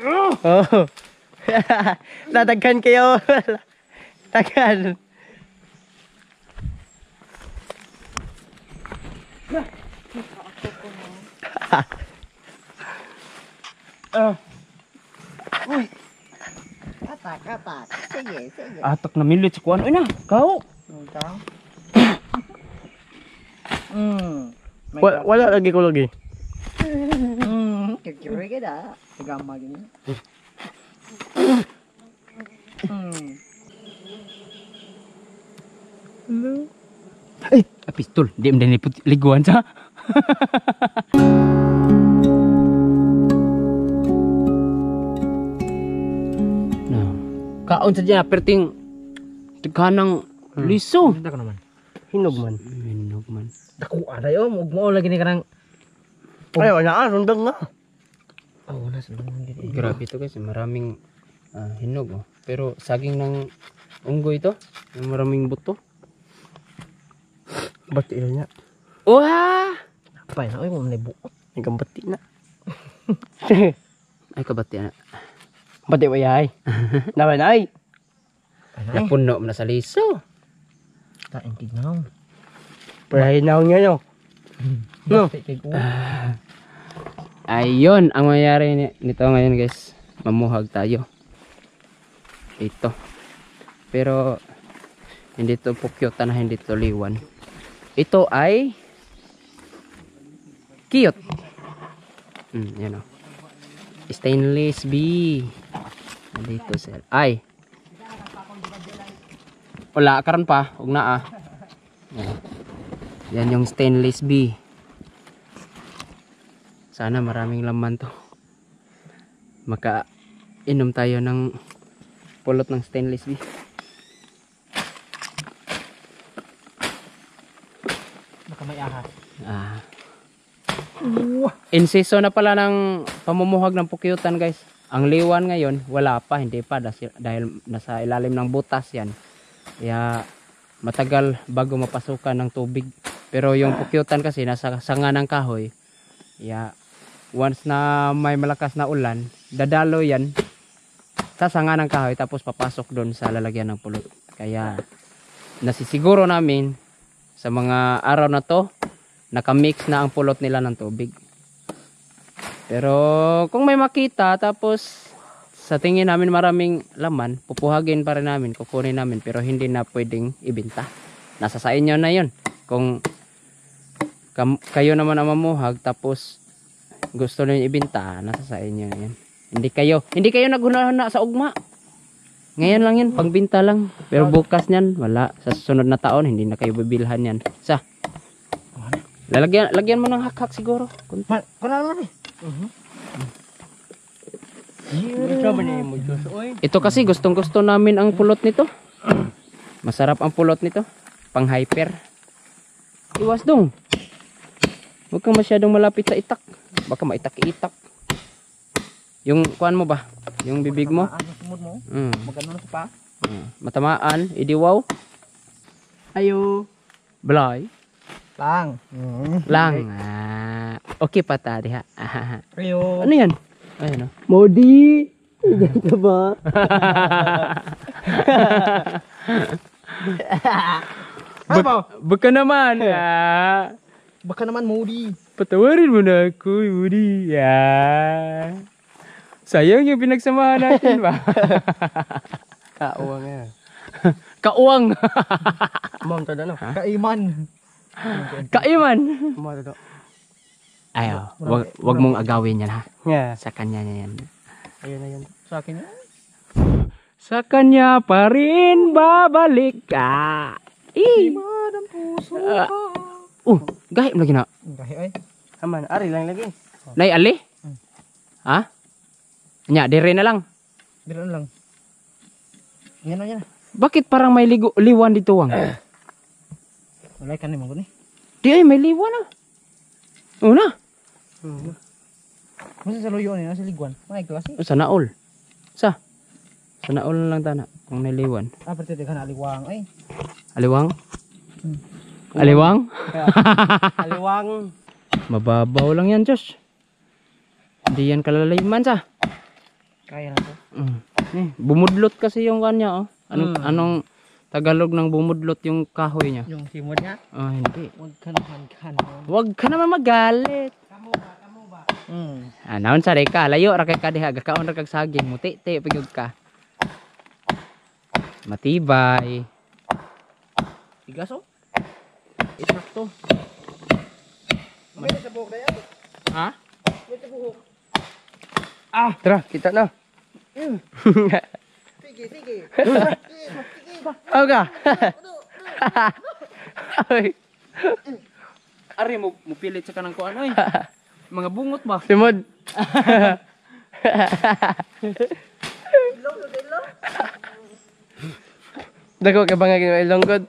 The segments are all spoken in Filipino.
Oh. Tatagkan kayo. Tagkan. Uy. Katak. Sige. Atak na milit sa kuwan. Uy na, kau. Ikaw. Wala lagi ko lagi. Kikiri ka na. Gama gini. Ay, pistol. Di mo din liguan sa. Kaon sa dyan, perting teganang liso. Hindi ka naman. Hinog man. Hinog man. Dakuan tayo. Huwag mo lagi ni ka ng... Ay, wala sundang na. Oh, nasa naman gini. Grabe ito guys, maraming hinog. Oh. Pero saging ng unggoy ito. Yung maraming buto. Bati na niya. Wah! Apa yun? Ay, kung naibuot. Hanggang bati na. Ay, kabati na. Bati ba yay? Naman ay. Napuno mo na sa liso. Tain tignaw. Perahin na ako nga no. No. Ayun, ang mangyayari nito ngayon guys. Mamuhag tayo. Ito. Pero, hindi to pukyutan na hindi to liwan. Ito ay cute. Yan o. Stainless B. Dito sir. Ay. Wala karon pa, ug naa. Yan yung stainless B. Sana maraming laman to. Maka inom tayo ng pulot ng stainless B. Baka may ahas. In season na pala ng pamumuhag ng pukyutan guys. Ang liwan ngayon, wala pa, hindi pa dahil nasa ilalim ng butas yan. Kaya matagal bago mapasukan ng tubig. Pero yung pukyutan kasi nasa sanga ng kahoy. Kaya once na may malakas na ulan, dadalo yan sa sanga ng kahoy tapos papasok doon sa lalagyan ng pulot. Kaya nasisiguro namin sa mga araw na to, nakamix na ang pulot nila ng tubig. Pero kung may makita tapos sa tingin namin maraming laman, pupuhagin pa rin namin, kukunin namin, pero hindi na pwedeng ibenta. Nasa sa inyo na yun. Kung kayo naman ang mamuhag tapos gusto niyo ibenta, nasa sa inyo na yun. Hindi kayo naghuna-huna sa ugma. Ngayon lang yun, pangbenta lang. Pero bukas niyan, wala. Sa susunod na taon, hindi na kayo bibilhan yan. Lagyan mo ng hak-hak siguro. Kuna naman eh. Ito kasi gustong-gusto namin ang pulot nito. Masarap ang pulot nito. Pang hyper. Iwas dong. Huwag kang masyadong malapit sa itak. Baka maitak-itak. Yung kuan mo ba? Yung bibig mo? Magano sa pa? Matamaan. Idiwaw. Ayo. Blay. Lang. Okay pa ta diha. Ayo. Ano yan? Ayun o. Modi. Ganito ba? Baka naman. Baka naman moody. Patawarin mo na ako, Woody. Sayang yung pinagsamahan natin ba? Kauwang yan. Kauwang. Mom, tada no? Kaiman. Kaiman. Mom, tada. Ayaw. Wag mong agawin yan ha. Yeah. Sa kanya yan. Ayun na yun. Sa akin yan. Sa kanya pa rin babalik ka. Iman ang puso ka. Gahi mo lagi na. Gahi ay. Aman, ari lang lagi. Nay ali? Ha? Nya, dire na lang. Dito lang. Yan na. Bakit parang may liwan dito wang? Wala ka naman ko ni. Di ay may liwan ah. Una. Masa sa luyo ni nasa liguan. May klase. Sana all. Sa naol na lang tana kung naliwan. Pati ka na aliwang ay. Aliwang? Aliwang? Aliwang. Mababaw lang yan, Josh. Hindi yan kalaliman sa. Kaya na to. Bumudlot kasi yung kanya, oh. Anong Tagalog ng bumudlot yung kahoy niya? Yung simod niya. Oh, hindi. Huwag ka naman ganon. Huwag ka naman magalit. Kamo ba? Naon sa ka, layo ra kay ka diha, gakaon ra kag saging, muti-ti pagud ka. Matibay. Tigas oh. Isakto. May sa buhok na yan. Ha? May sa buhok. Tara, kita na. Sige, sige. Aw ka. Ay, Ari mo pilit sa kanang kuan oy. Mga bungot ba? simod. Dako ka bangag ng ilong god.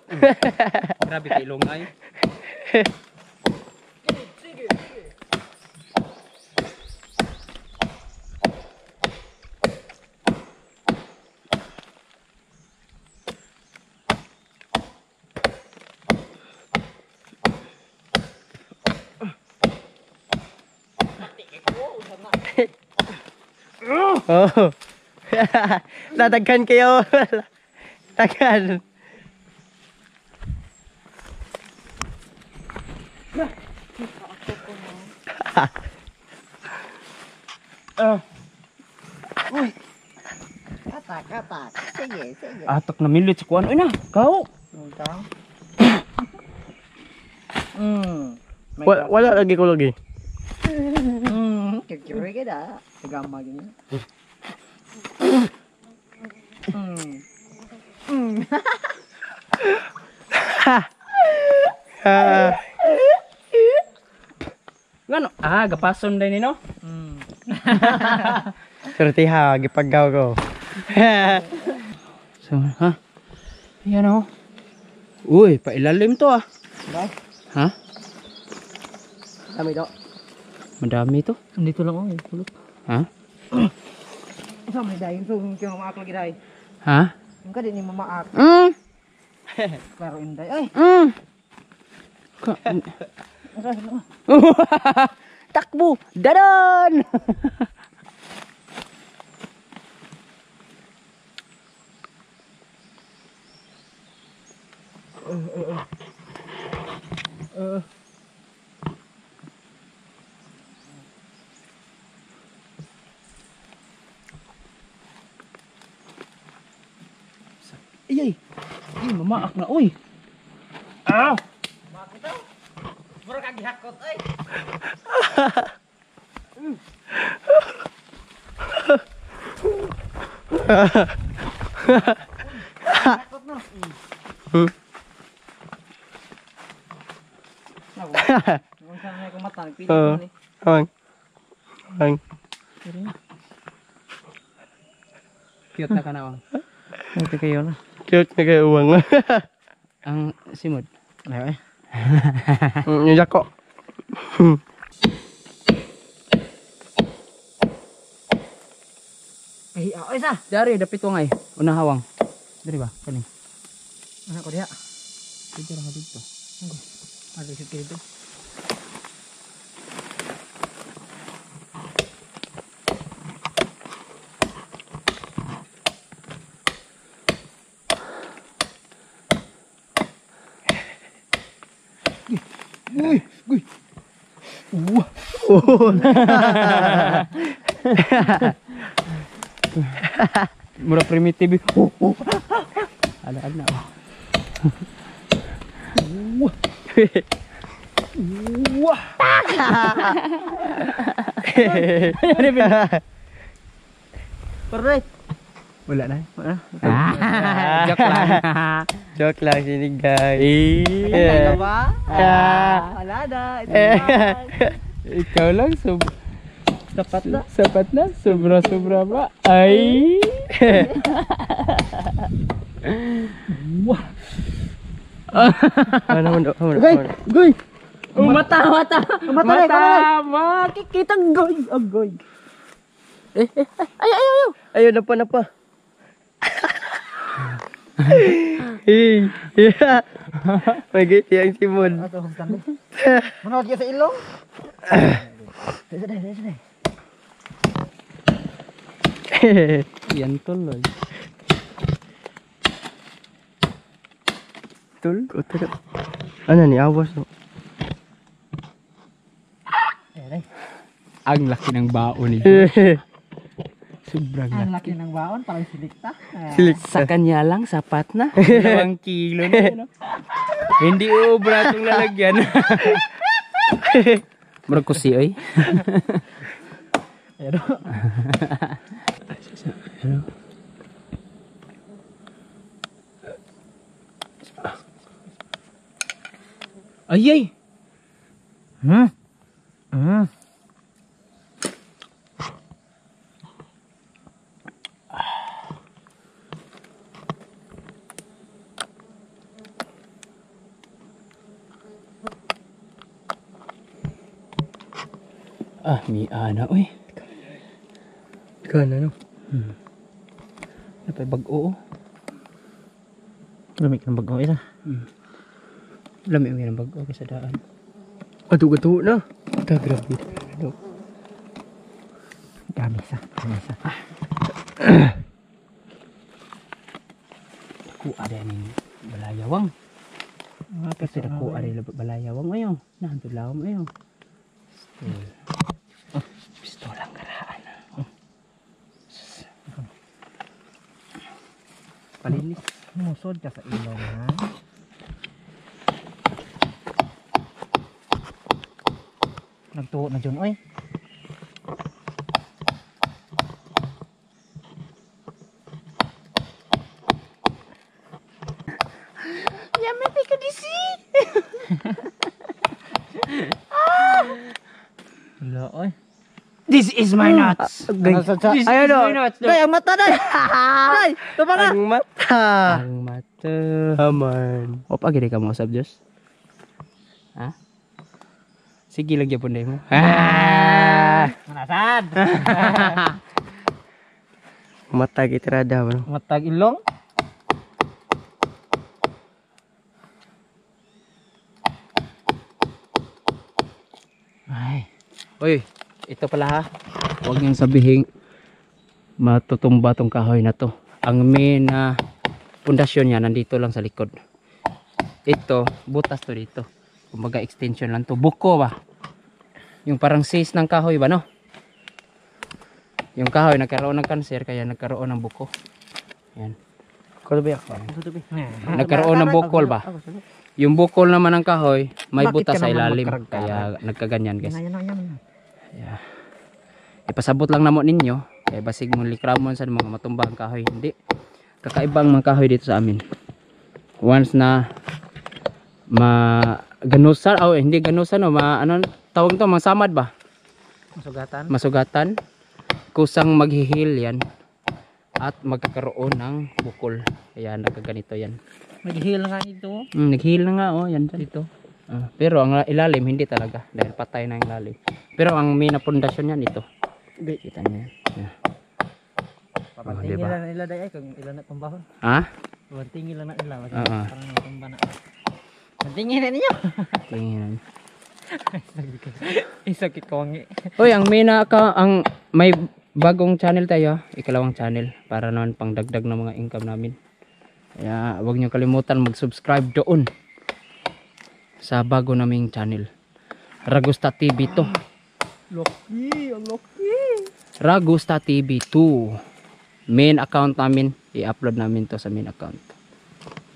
Grabe kay ilong ay. Oh. Tatagkan kayo. Tagan. Katak. Sige. Atok na milit sa kuan oy na. Kao. Tang. Wala lagi ko lagi. Kikiri ka da. Gama gini. Ngano? Gapason din ni no. Surtiha gipagaw ko. So, ha? Yan oh. Uy, pailalim to ah. Dai. Ha? Dami do. Madami to. Dito lang oh. Kulot. Ha? Sa may dayon so yung maak lagi dai. Ha? Yung ka din ni mamaak. Pero inday ay. Takbo! Dadan! Iyay! Ay, mamaak na, uy! Ah! Bakit daw? Mura ka gihakot ay. Hakot no. Kung saan may kumata, nagpili ko ni. Hang. Cute na ka na, Wang. Ito kayo na. Cute na kayo uwang. Ang simod. Ay. Yung jako. Ay sa. Dari, dapit ko ngay. Una hawang. Dari ba? Kani. Ano ko diha? Dito lang dito. Ada sikit dito. Mura primitive. Ada na. Wah. Alright. Wala na. Joke lang. Joke lang sini guys. Ano ba? Wala na. Ito na. Ikaw lang Dapat na. sapat na. Sobra-sobra ba? Ay. Wah. Ano. Goy. Mata. Makikita goy. Goy. Ayo napa. Hey. Yeah. May giti ang simon. Ato hustan. Manood ka sa ilong? Dali. Yan tuloy. Tul. Ano ni awas no? Ang laki ng baon ni. Sobrang Ang laki. laki ng baon, parang silikta. Sa kanya lang, sapat na. 2 kilo na. No? Hindi ubra itong lalagyan. Murag ko si oy. Pero, Ay. May ana oy. Kana no. Napay bag-o. lamig ng bago ito. Lami ng bag-o sa daan. Gato na. Ta grabe. Dami sa. Ku ada ning balayawang. Kasi ku ada balayawang ayo. Nanto lawom ayo. Pistol ang karaan. Palinis. Musod ka sa ilong ha. Nagtuo na dyan oy. Yamete ka disi. Wala oy. This is my nuts. This is my nuts. Day, ang mata day. Day, tuma na. Ang mata. Ang mata. Aman. O pag hindi ka mo usap Diyos? Ha? Sige lagyan po mo. Manasad. Mata gitrada no. Matag ilong. Ay. Uy, ito pala ha. Huwag niyong sabihin matutumba tong kahoy na to. Ang main na pundasyon niya nandito lang sa likod. Ito, butas to dito. Kumbaga extension lang to. Buko ba? Yung parang sis ng kahoy ba no? Yung kahoy nagkaroon ng cancer kaya nagkaroon ng buko. Yan. Kulo ba ako? Nagkaroon ng bukol ba? Yung bukol naman ng kahoy may Bakit butas ka sa naman ilalim magkaragkaran? kaya nagkaganyan guys. Yan. Yeah. Ipasabot lang namo ninyo kay basig mo likramon sa mga matumbang kahoy. Hindi. Kakaibang mga kahoy dito sa amin. Once na ganusan hindi ganusan no, ano tawag to, mga samad ba? Masugatan. Kusang maghihil yan at magkakaroon ng bukol. Kaya nagkaganito yan. Mag-heal nga ito. Naghihil na nga yan dito. Pero ang ilalim hindi talaga dahil patay na yung ilalim. Pero ang main na pundasyon yan ito. Kita niyo yan. Yeah. Papantingin diba? lang nila day kung ilan na tumbahon. Ha? Papantingin lang na nila. Oo. Parang natumba na. Papantingin na ninyo. Tingnan. Isa kikongi. Uy, ang main na ang may bagong channel tayo, ikalawang channel para naman pang dagdag ng mga income namin. Kaya huwag niyo kalimutan mag-subscribe doon sa bago naming channel. Ragusta TV 2. Loki. Ragusta TV 2. Main account namin, i-upload namin to sa main account.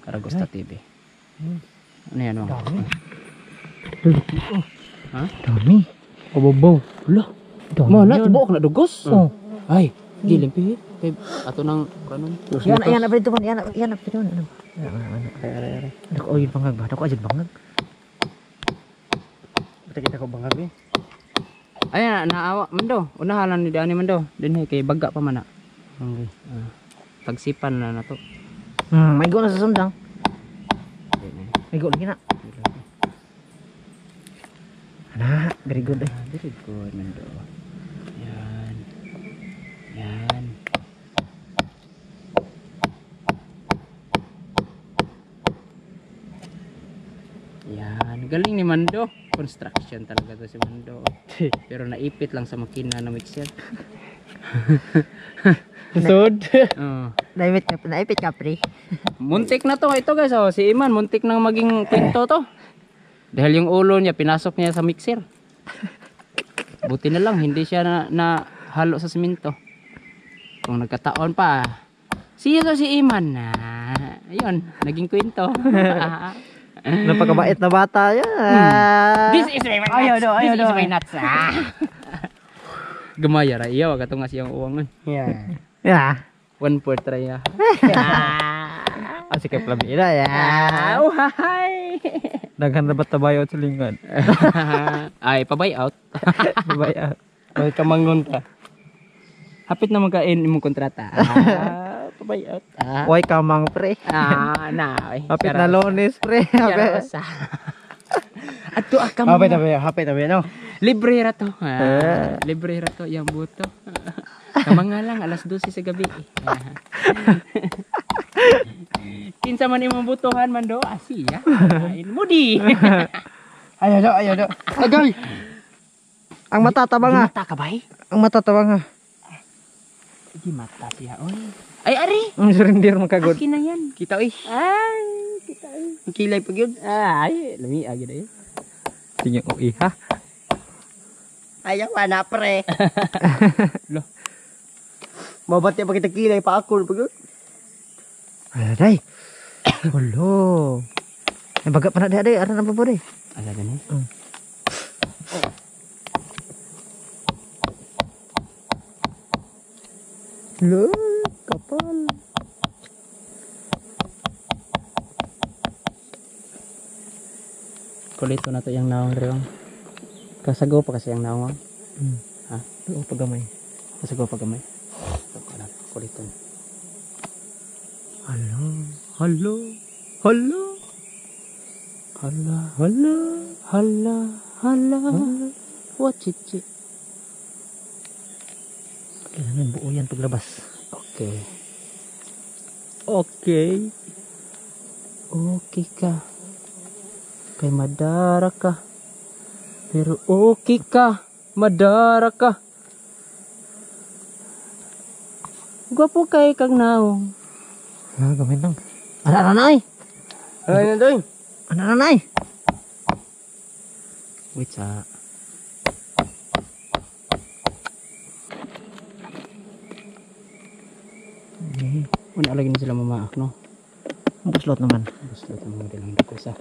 Ragusta TV. Ano yan mga? Dami. Ha? Dami. Kababaw. Wala. Dami Mana, yun. tibok na dugos. Oh. Ay, gilimpi. Kay ato nang kanon. Yan na pwede man. Yan na pwede man. Dako oy bangag ba? Dako ajud bangag. Basta kita ko bangag eh. Ayan, naawa man daw. Unahalan ni Dani man daw. Dinhi kay baga pa man na. Okay. Tagsipan na to. May go na sa sundang. May go lagi na. Ana, very good eh. Very good man daw. Yan. Yan. Yan. Galing ni Mando. Construction talaga to si Mando. Pero naipit lang sa makina na mixer. Sud. Oh. Naipit ka, pre. Muntik na to ito guys, oh. Si Iman muntik nang maging kwento to. Dahil yung ulo niya pinasok niya sa mixer. Buti na lang hindi siya na halo sa simento. Kung nagkataon pa, sino si Iman na? Ayun, naging kwento. Napakabait na bata yan. This is my nuts. This is my nuts. Gamaya ra iya wag nga siyang uwangan. Yeah. Yeah. 1/4 ra ya. Ang sikap labira ya. Oh, hi. Daghan na ba tabayo sa lingkod? Ay, pa-buy out. Babaya. May kamangon ka. Hapit na magkain imong kontrata. Pa-buy out. Uy, kamang, pre. Na. Hapit na Lunes, pre. Charosa. Ato ka mo. Hapit tabi no. Libre ra to. Libre ra to yang buto. Kamanga lang alas 12 sa gabi. Kinsa man imong butuhan man do asiya. Mudi. Ayo do. Agay. Ang matatabang nga. Mata ka bay? Ang matatabang nga. Di mata siya oy. Ay ari. Ang surrender makagod. Akin na yan. Kita oy. Ay, kita. Ang kilay pag yun. Ay, lami agi na yun. Tingin ko iha. Ayaw na pre. Lo. Mabati pa kita kilay pa ako pag yun. Aday. Hello. Ay baga pa na day. Aran na pa po day. Ala gani. Lo, kapal. Kulito na to yung naong rewang. Kasagaw pa kasi yung naong. Ha? Oo, pagamay. Kasagaw pa gamay. Ito ka na. Kulito na. Hello. Hala. Hala. Hala. Hala. Hala. Hala. Wachichi. Kailangan buo yan paglabas. Okay. Okay. Okay ka. Kay madara ka. Pero okay ka. Madara ka. Gwapo kay kag naong. Ah, gamit lang. Ano na ay? Ano na doy? Ano na ay? Wait sa. Una lagi na sila mamaak no. Ang buslot naman. Gusto ito mga dilang dako sa.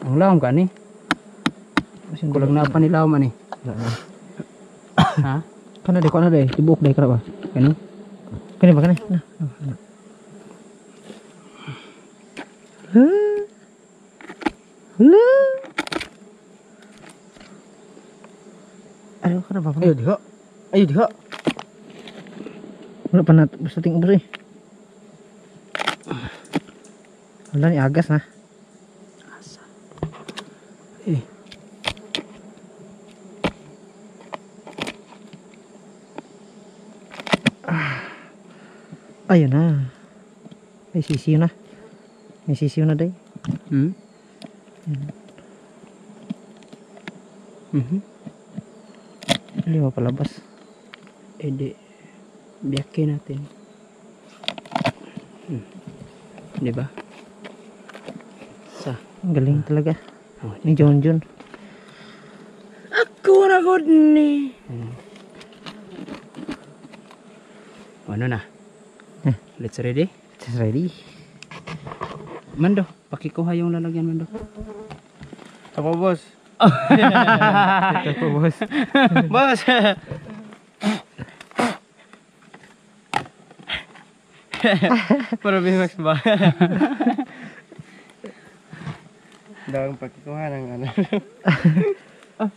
Ang lawom ka ni. Kulang na pa nilaw man ni. Ha? Kana day. Tibuk day kara ba? Kani? Kani ba kani? Na. Hello. Ayo kana ba? Ayo diha. Wala pa na basta ting ubos eh. Wala ni agas na. Ayun na. May sisiyo na. May sisiyo na day. Lima palabas. Edi biyakin natin. Di ba? Sa. Ang galing talaga. Oh, Ni John. ako na god ni. Ano na? Let's ready? It's ready. Mando, pakikuha yung lalagyan Mando. Ako boss. Ito po boss. Boss. Para Bimax ba? Daang pakikuha ng ano.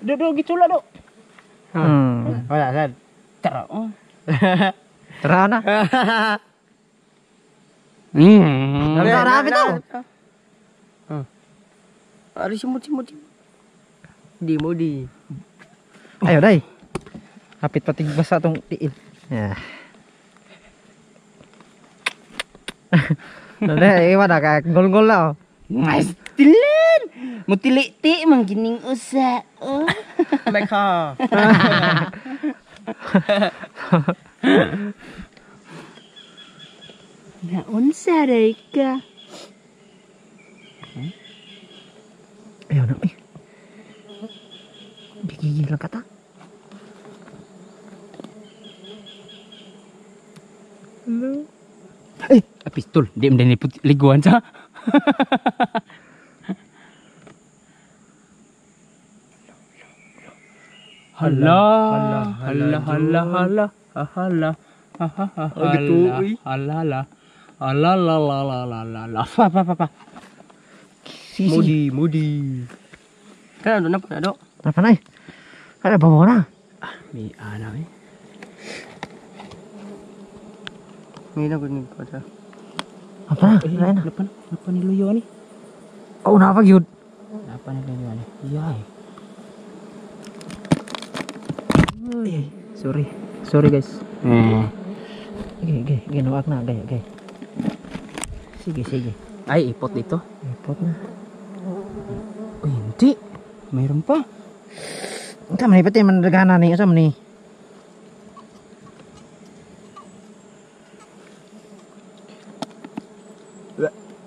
Do gitula do. Wala sad. Tara. Tara na. Marami to. Ari simut. Di mo di. Ayo day. Hapit pating basa tong tiil. Ya. Nade, gimana kak? Gol-gol lah. Nice. Tilin. Mutiliti mang gining usa. Oh. Meka. Naunsa day ka? Ayaw na, eh. Bigigil lang kata. Hello. Ay, pistol. Di mo din liguan sa. Hala, hala, hala, hala, hala, hala, hala, pa. Sige. Mudi. Kan ano na pa do? Apa na eh? Ada bawa na. May ana eh. May na kuning ko ta. Apa na? Wala na. Lapan ni Luyo ni. Oh, na yun. Lapan ni Luyo ni. Yay. Ay, sorry. Sorry guys. Ginawa na. Gay. Sige. Ay, ipot dito. Ipot na. Uy, hindi. Mayroon pa. Ito man, pati managana ni. Asa man ni?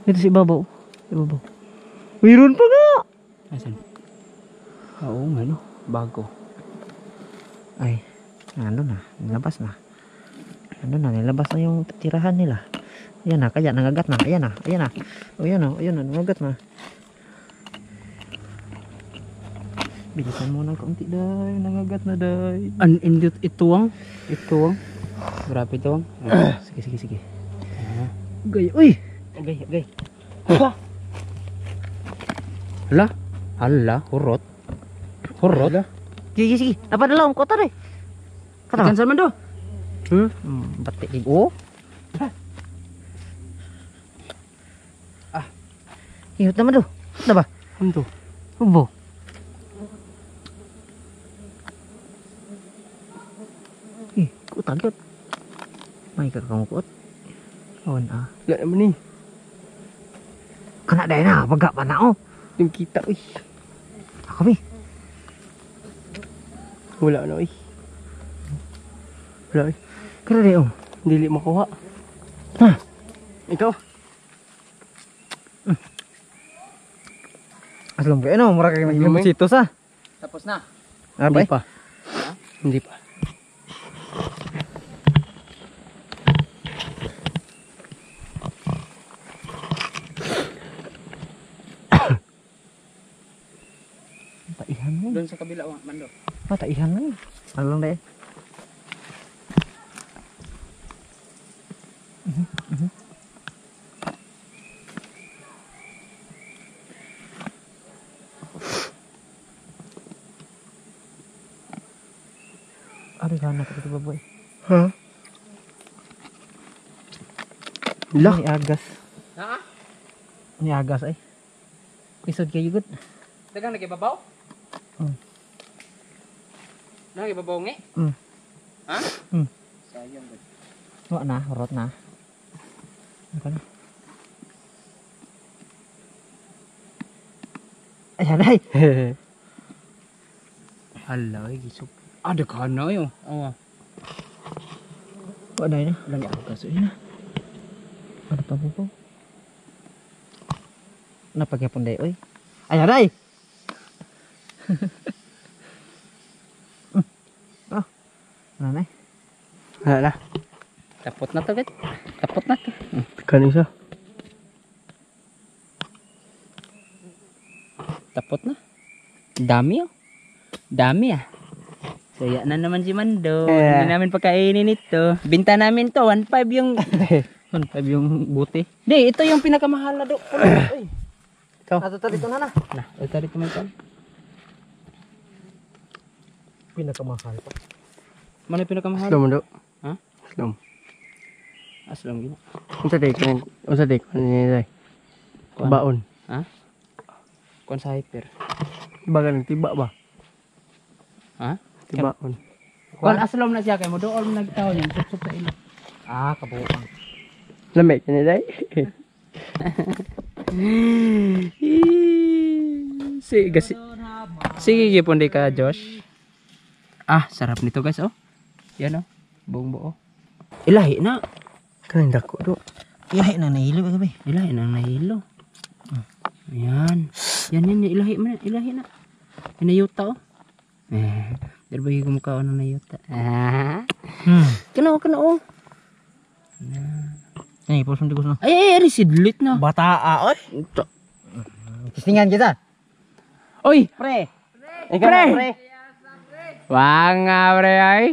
Ito si Babaw. Mayroon pa nga. Asan? Oo nga no. Bago. Ay, ano na. Nilabas na. Nilabas na yung tirahan nila. Ayan na, kaya nangagat na. Ayan na. O, ayan na, nangagat na. Bilisan mo ng kaunti, day. Nangagat na, day. Indot ituwang. Grabe ituwang. Sige. Gay, uy! Gay. Hala, hurot. Sige. Apa dalam kota deh? Ikan salmon do. Batik oh. Ihut naman do. Ano ba? Ano? Ubo. Kutat. May kamu kuat. Kawan ah. Wala naman ni. Kena dahil na. Bagak pa na oh. Yung kita uy. Ako mi. Wala na uy. Kena deh oh. Dili makuha. Hah. Ikaw. Aslom kayo no. Murah kayo Aslom, naging sitos ah. Tapos na. Apa Hindi pa. Hindi pa. Pataihan mo. Doon sa kabila mando. Pataihan mo. Ano lang deh. Aduh, sana ka dito boy. Ha? Lah. Ini agas. Ha? Ini agas ay. Isod kayo good. Dagang nagibabaw? Nagibabaw ngi? Ha? Sayang gud. Wala na, horot na. Ano na? Ayan ay. Hala, gisop. Ada kana yo. Awa. Wala na. Wala ni agas na. Ano pa po? Napagapon day oy. Ayan ay. Oh. Ano na? Wala na. Tapot na to, git. Tapot na to. Tekan isa. Tapot na. Dami oh. Dami ah. Saya na naman si Mando. Yeah. Hindi namin pagkainin ito. Binta namin to 1.5 yung 1.5 yung buti. Di, ito yung pinakamahal na do. Uy. Ikaw. Ato dito na na. Nah, ito dito mo ito. Pinakamahal pa. Mana yung pinakamahal? Slom do. Ha? Slom. Aslam gina. Unsa day kan? Unsa day kan ni day? Kuan. Baon. Ha? Kuan sa hyper. Bagan tiba ba? Ha? Tibaon. Kuan aslam na siya kay mo dool mo nagtaw niyan sup sa ilo. Ah, kabuang. Lamig ni day. Sige, gipon di ka, Josh. Ah, sarap nito guys, oh. Yan, oh. Buong buo. Ilahi na. Kanin dako do. Ilahi na nahilo gabi. Ilahi na nahilo. Ayan. Yan, ilahi na. Ilahi na. Inayuta, oh. Darbagi ko mukha ng nayuta. Kano, oh. Ay, pulsun di ko na. Ay, sidlit na. Bataa oy. Ito. Tistingan kita. Oy, Pre. Pre. Wanga, pre, ay.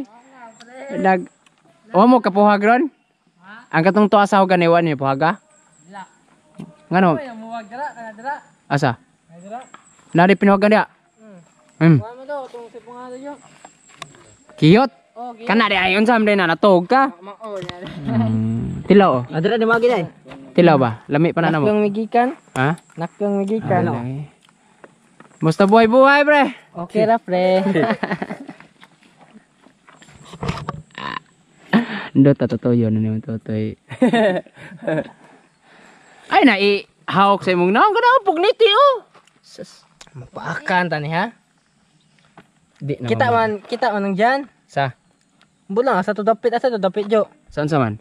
Mo kapuhag ron? Ang katong to asaw ganiwan niyo puhaga? Wala. Ngano? Muwag dira. Asa? Nari pinuhagan dia? Wala daw tong sipungado yo. Kiyot. Kana di ayon sam din na natog ka. Tilaw oh. Adira di magi dai. Tilaw ba? Lami pa na namo. Nakang migikan. Ha? Nakang migikan. Musta buhay pre? Okay ra pre. Ndo tatotoyo na naman totoy. Ay na hawak sa imong naong kana pugniti oh. Mapaakan tani ha. Di na. Kita man nang diyan. Sa Bulang asa to dapit jo. saan sa man?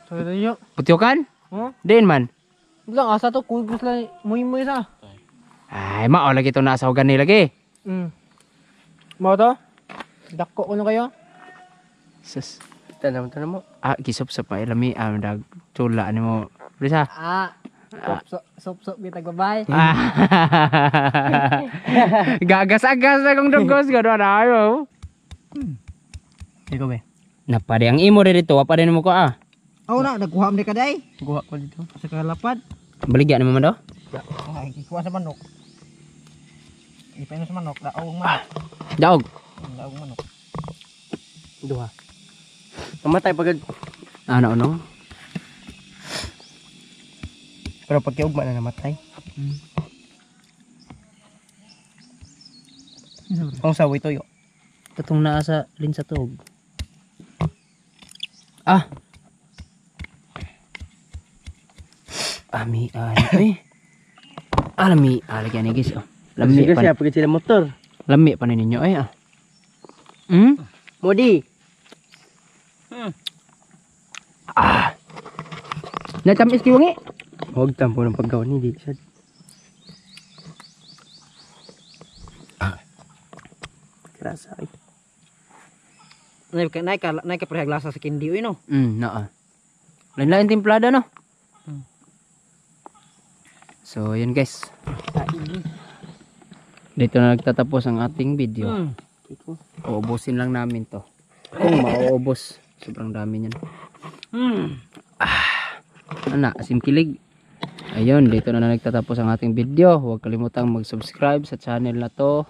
So yo. Putyokan? Oh. Din man. Bulang asa to kugos lang muy sa. Ay mao lagi to nasa gani lagi. Mo to? Dako kuno kayo. Sus. Tanam mo. Ah gisop sa pa lami dag tula ni mo. Bisa. Sop kita babay. Gagas-agas na kong dugos gado na ayo. Ikaw be. Napade ang imo dito, apa din mo ko ah. Oh na nagkuha man ka dai. Kuha ko dito. Sa kalapad. Baligya ni mo man do? Ay, kuha sa manok. Ipeno sa manok, daog manok. Daog. Daog manok. Duha. Mamatay pagag. Ano no? Pero pag kiugma na namatay. Ang sawi toyo. Katong naa sa linsa tuog. Ah. Ami ay. Alami alagyan ni guys oh. Lami Sige pa. siya pag sila motor. Lami pa ninyo ay ah. Modi. Ah. Natamis ki wangi. Huwag tampo ng paggawa ni di sad. Kerasa ay. Naik ka prehaglasa sa kindi uy no. Naa. Lain-lain timplada no. So, yun guys. Dito na nagtatapos ang ating video. Uubusin lang namin to. Kung mauubos, sobrang dami niyan. Asim kilig. Ayun, dito na nagtatapos ang ating video. Huwag kalimutang mag-subscribe sa channel na to,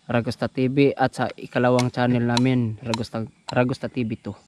Ragusta TV, at sa ikalawang channel namin, Ragusta TV 2.